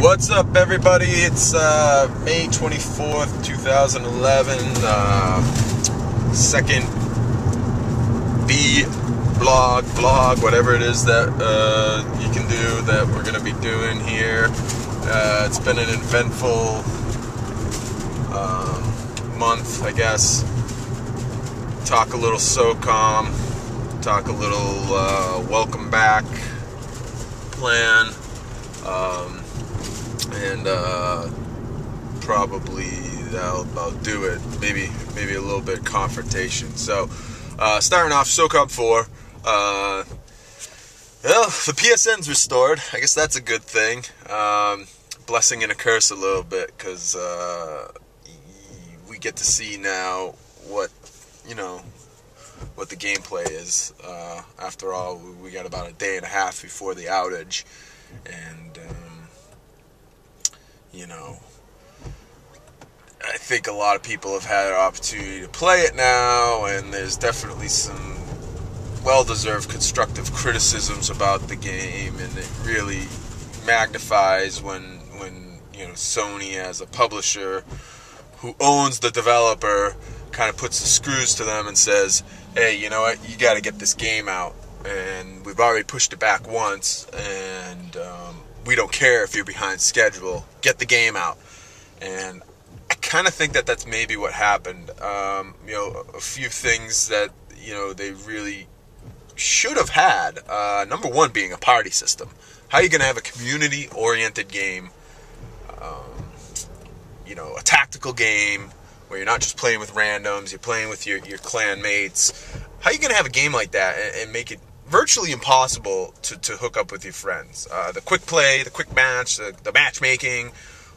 What's up, everybody? It's May 24th, 2011, second vlog, whatever it is that you can do that we're going to be doing here. It's been an eventful month, I guess. Talk a little Socom, talk a little Welcome Back plan, and probably that'll about do it. Maybe a little bit of confrontation. So starting off, Socom 4. Well, the PSN's restored. I guess that's a good thing. Blessing and a curse a little bit, because we get to see now what the gameplay is. After all, we got about a day and a half before the outage, and I think a lot of people have had an opportunity to play it now, and there's definitely some well-deserved constructive criticisms about the game, and it really magnifies when Sony, as a publisher who owns the developer, kind of puts the screws to them and says, hey, you know what, you got to get this game out, and we've already pushed it back once, and we don't care if you're behind schedule, get the game out. And I kind of think that that's maybe what happened. A few things that they really should have had. Number one being a party system. How are you going to have a community-oriented game, a tactical game, where you're not just playing with randoms, you're playing with your clan mates? How are you going to have a game like that and make it virtually impossible to hook up with your friends? The quick play, the quick match, the matchmaking,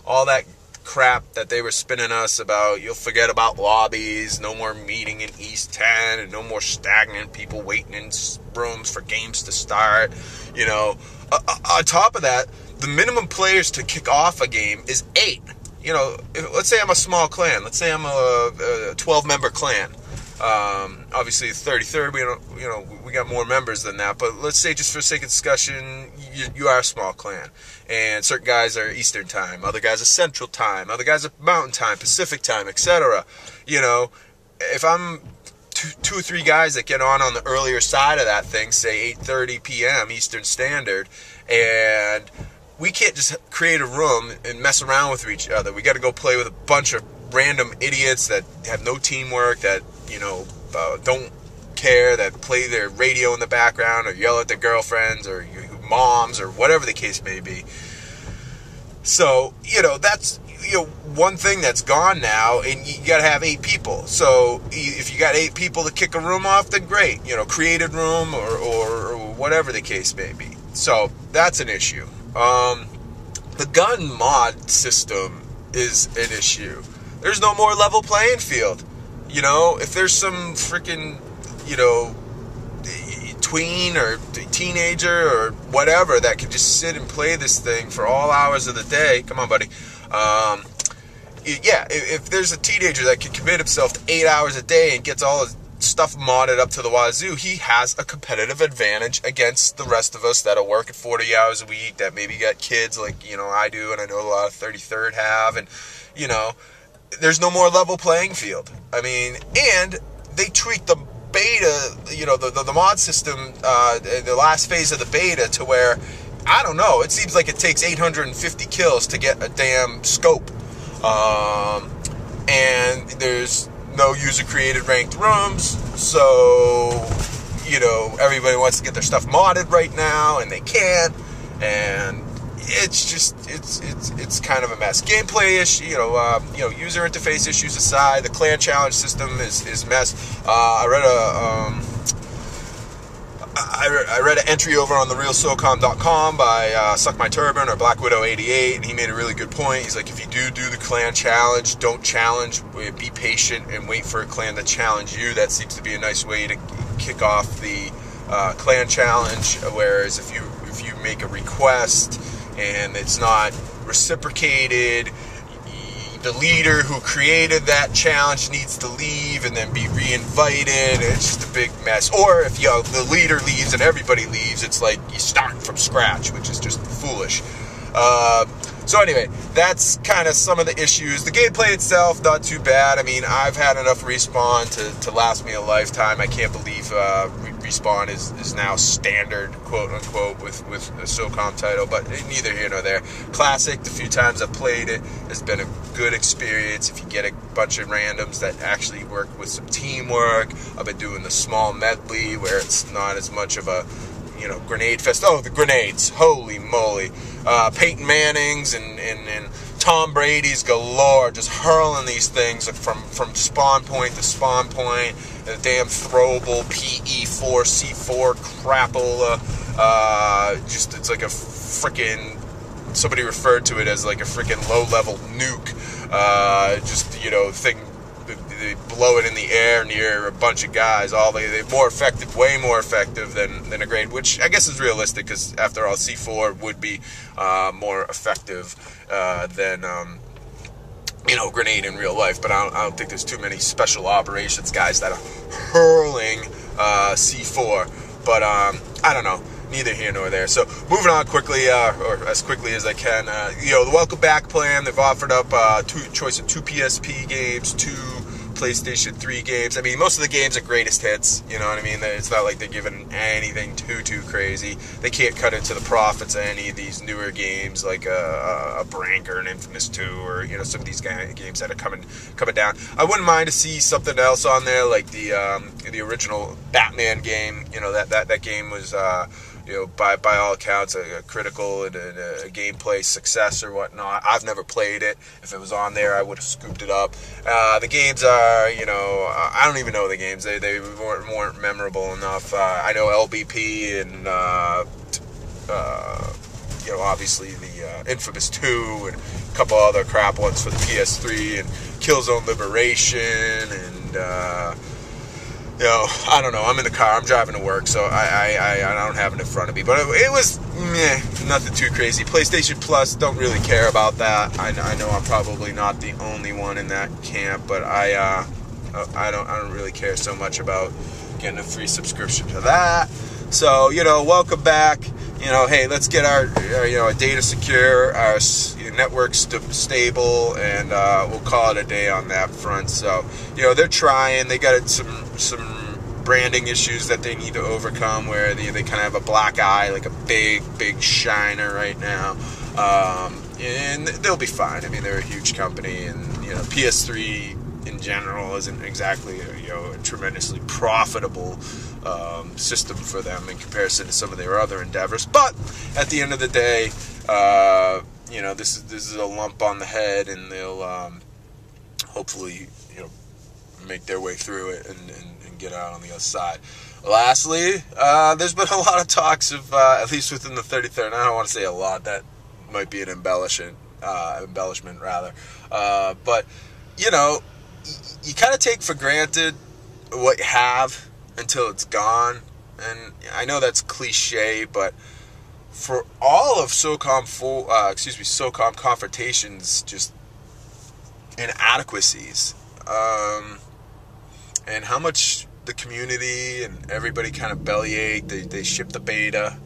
all that crap that they were spinning us about. You'll forget about lobbies, no more meeting in East 10, and no more stagnant people waiting in rooms for games to start. On top of that, the minimum players to kick off a game is 8. Let's say I'm a small clan. Let's say I'm a 12-member clan. Obviously, 33rd, we got more members than that. But let's say, just for sake of discussion, you are a small clan, and certain guys are Eastern time, other guys are Central time, other guys are Mountain time, Pacific time, etc. If I'm two or three guys that get on the earlier side of that thing, say 8:30 p.m. Eastern Standard, and we can't just create a room and mess around with each other. We got to go play with a bunch of random idiots that have no teamwork, that don't care, that play their radio in the background or yell at their girlfriends or moms or whatever the case may be. So that's one thing that's gone now, and you got to have 8 people. So if you got 8 people to kick a room off, then great. Created room or whatever the case may be. So that's an issue. The gun mod system is an issue. There's no more level playing field. If there's some freaking, tween or teenager or whatever that can just sit and play this thing for all hours of the day, come on, buddy. If there's a teenager that can commit himself to 8 hours a day and gets all his stuff modded up to the wazoo, he has a competitive advantage against the rest of us that'll work at 40 hours a week, that maybe got kids like I do, and I know a lot of 33rd have, and there's no more level playing field. And they tweaked the beta, the mod system, the last phase of the beta, to where, I don't know, it seems like it takes 850 kills to get a damn scope, and there's no user-created ranked rooms, so, everybody wants to get their stuff modded right now, and they can't, and it's just, it's kind of a mess. Gameplay issue, user interface issues aside, the clan challenge system is mess. I read an entry over on therealsocom.com by Suck My Turban or Black Widow 88, and he made a really good point. He's like, if you do the clan challenge, don't challenge, be patient and wait for a clan to challenge you. That seems to be a nice way to kick off the clan challenge, whereas if you make a request and it's not reciprocated, the leader who created that challenge needs to leave and then be re-invited. It's just a big mess. Or if the leader leaves and everybody leaves, it's like you start from scratch, which is just foolish. So anyway, that's kind of some of the issues. The gameplay itself, not too bad. I mean, I've had enough Respawn to last me a lifetime. I can't believe Respawn is now standard, quote unquote, with a Socom title, but neither here nor there. Classic, the few times I've played it, has been a good experience. If you get a bunch of randoms that actually work with some teamwork. I've been doing the small medley where it's not as much of a, grenade fest. Oh, the grenades. Holy moly. Peyton Manning's and Tom Brady's galore, just hurling these things from spawn point to spawn point. The damn throwable PE4, C4 crapola. It's like a freaking, somebody referred to it as like a freaking low-level nuke. Thing. They blow it in the air near a bunch of guys. They're more effective, way more effective than a grenade, which I guess is realistic because after all, C4 would be more effective than grenade in real life. But I don't think there's too many special operations guys that are hurling C4. But I don't know. Neither here nor there. So moving on quickly, or as quickly as I can. The Welcome Back plan. They've offered up choice of 2 PSP games, 2 PlayStation 3 games. I mean, most of the games are greatest hits. You know what I mean? It's not like they're giving anything too crazy. They can't cut into the profits of any of these newer games like a Brink or an Infamous 2 or some of these games that are coming down. I wouldn't mind to see something else on there like the original Batman game. That game was. By all accounts, a critical and a gameplay success or whatnot. I've never played it. If it was on there, I would have scooped it up. The games are, I don't even know the games. They weren't memorable enough. I know LBP and, obviously the Infamous 2 and a couple other crap ones for the PS3 and Killzone Liberation and, I don't know. I'm in the car. I'm driving to work, so I don't have it in front of me. But it was nothing too crazy. PlayStation Plus, don't really care about that. I know I'm probably not the only one in that camp, but I don't really care so much about getting a free subscription to that. So welcome back. Hey, let's get our data secure, our network stable, and we'll call it a day on that front. So they're trying. They got some branding issues that they need to overcome where they kind of have a black eye, like a big shiner right now, and they'll be fine. I mean, they're a huge company, and PS3 in general isn't exactly a tremendously profitable system for them in comparison to some of their other endeavors. But at the end of the day, this is a lump on the head, and they'll hopefully make their way through it and get out on the other side. Lastly, there's been a lot of talks of at least within the 33rd. I don't want to say a lot. That might be an embellishment rather. But you kind of take for granted what you have until it's gone. And I know that's cliche, but for all of Socom Confrontation's just inadequacies, and how much the community and everybody kind of bellyached. They shipped the beta.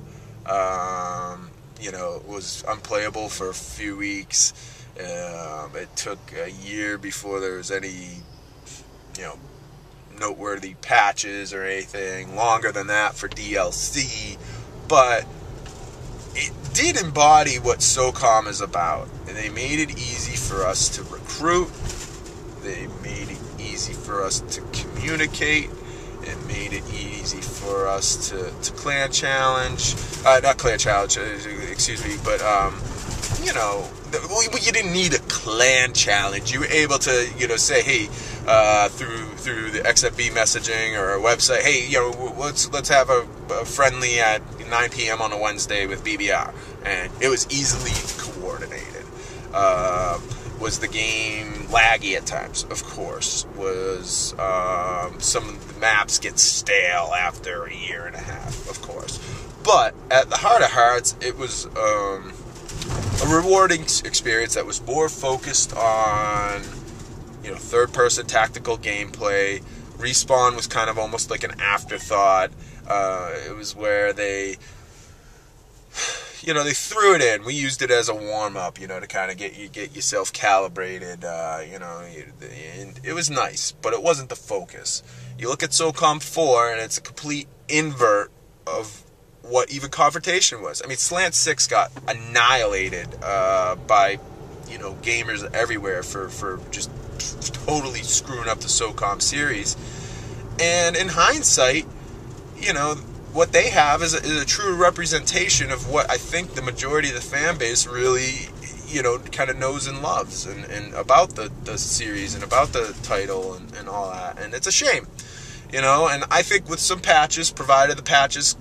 It was unplayable for a few weeks. It took a year before there was any, noteworthy patches or anything. Longer than that for DLC. But it did embody what Socom is about. And they made it easy for us to recruit. They made it easy for us to communicate. It made it easy for us to clan challenge. Not clan challenge, excuse me, but, you didn't need a clan challenge. You were able to, say, hey, through the XFB messaging or a website, hey, let's have a friendly at 9 p.m. on a Wednesday with BBR. And it was easily coordinated. Was the game laggy at times? Of course. Was some of the maps get stale after a year and a half? Of course. But at the heart of hearts, it was a rewarding experience that was more focused on third-person tactical gameplay. Respawn was kind of almost like an afterthought. It was where they they threw it in. We used it as a warm-up, to kind of get yourself calibrated, and it was nice, but it wasn't the focus. You look at Socom 4, and it's a complete invert of what even Confrontation was. I mean, Slant 6 got annihilated by, gamers everywhere for just totally screwing up the Socom series. And in hindsight, what they have is a true representation of what I think the majority of the fan base really, kind of knows and loves, and about the series and about the title and all that. And it's a shame, and I think with some patches, provided the patches,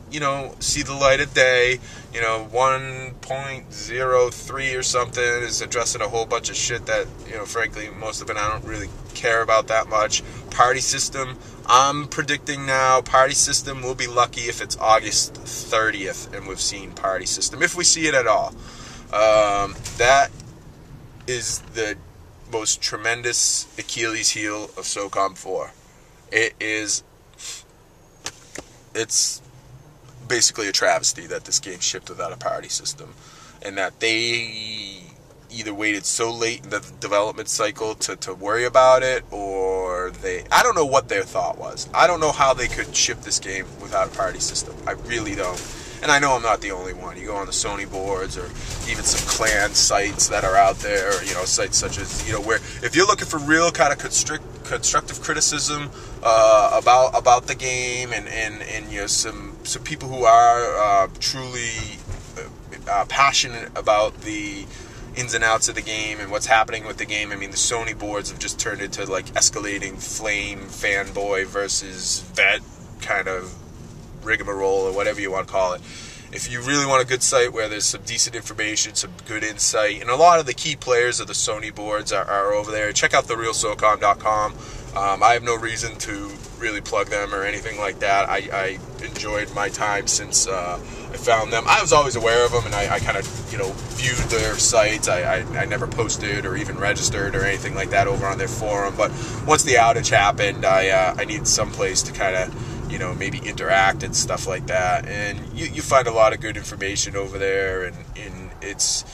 see the light of day, 1.03 or something is addressing a whole bunch of shit that, frankly, most of it I don't really care about that much. Party system, I'm predicting now, party system, we'll be lucky if it's August 30th and we've seen party system, if we see it at all. That is the most tremendous Achilles heel of Socom 4. It's basically a travesty that this game shipped without a party system, and that they either waited so late in the development cycle to worry about it, or I don't know what their thought was. I don't know how they could ship this game without a party system. I really don't. And I know I'm not the only one. You go on the Sony boards, or even some clan sites that are out there, or, sites such as, where if you're looking for real kind of constructive criticism about the game, and some people who are truly passionate about the ins and outs of the game and what's happening with the game. I mean, the Sony boards have just turned into like escalating flame fanboy versus vet kind of rigmarole, or whatever you want to call it. If you really want a good site where there's some decent information, some good insight, and a lot of the key players of the Sony boards are over there, check out therealsocom.com. I have no reason to really plug them or anything like that. I enjoyed my time since I found them. I was always aware of them, and I kind of viewed their sites. I never posted or even registered or anything like that over on their forum. But once the outage happened, I needed some place to kind of maybe interact and stuff like that. And you find a lot of good information over there, and it's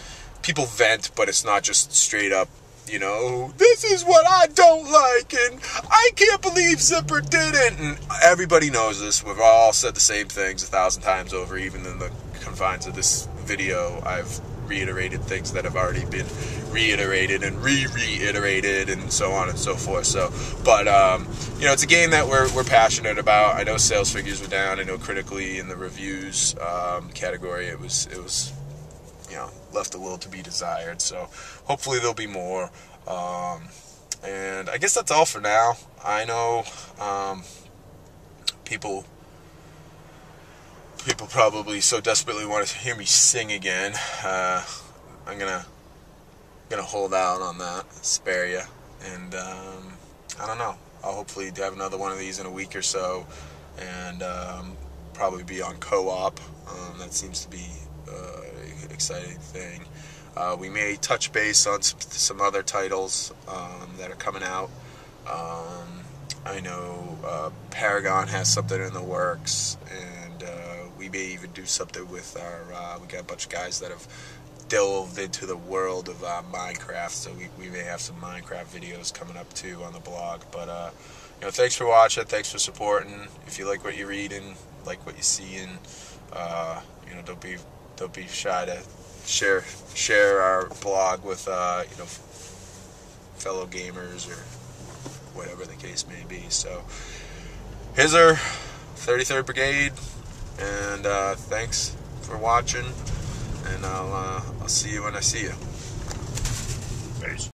people vent, but it's not just straight up, this is what I don't like, and I can't believe Zipper didn't. And everybody knows this. We've all said the same things 1,000 times over, even in the confines of this video. I've reiterated things that have already been reiterated and reiterated and so on and so forth. So, but it's a game that we're passionate about. I know sales figures were down. I know critically in the reviews category it was left a little to be desired. So hopefully there'll be more. And I guess that's all for now. I know people probably so desperately want to hear me sing again. I'm gonna hold out on that, spare you, and I don't know. I'll hopefully have another one of these in a week or so, and probably be on co-op. That seems to be an exciting thing. We may touch base on some other titles that are coming out. I know Paragon has something in the works, and we may even do something with we got a bunch of guys that have delved into the world of Minecraft, so we may have some Minecraft videos coming up too on the blog. But thanks for watching, thanks for supporting. If you like what you read and like what you see, and don't be shy to share our blog with fellow gamers or whatever the case may be. So hizzer, 33rd Brigade, and thanks for watching, and I'll see you when I see you. Peace.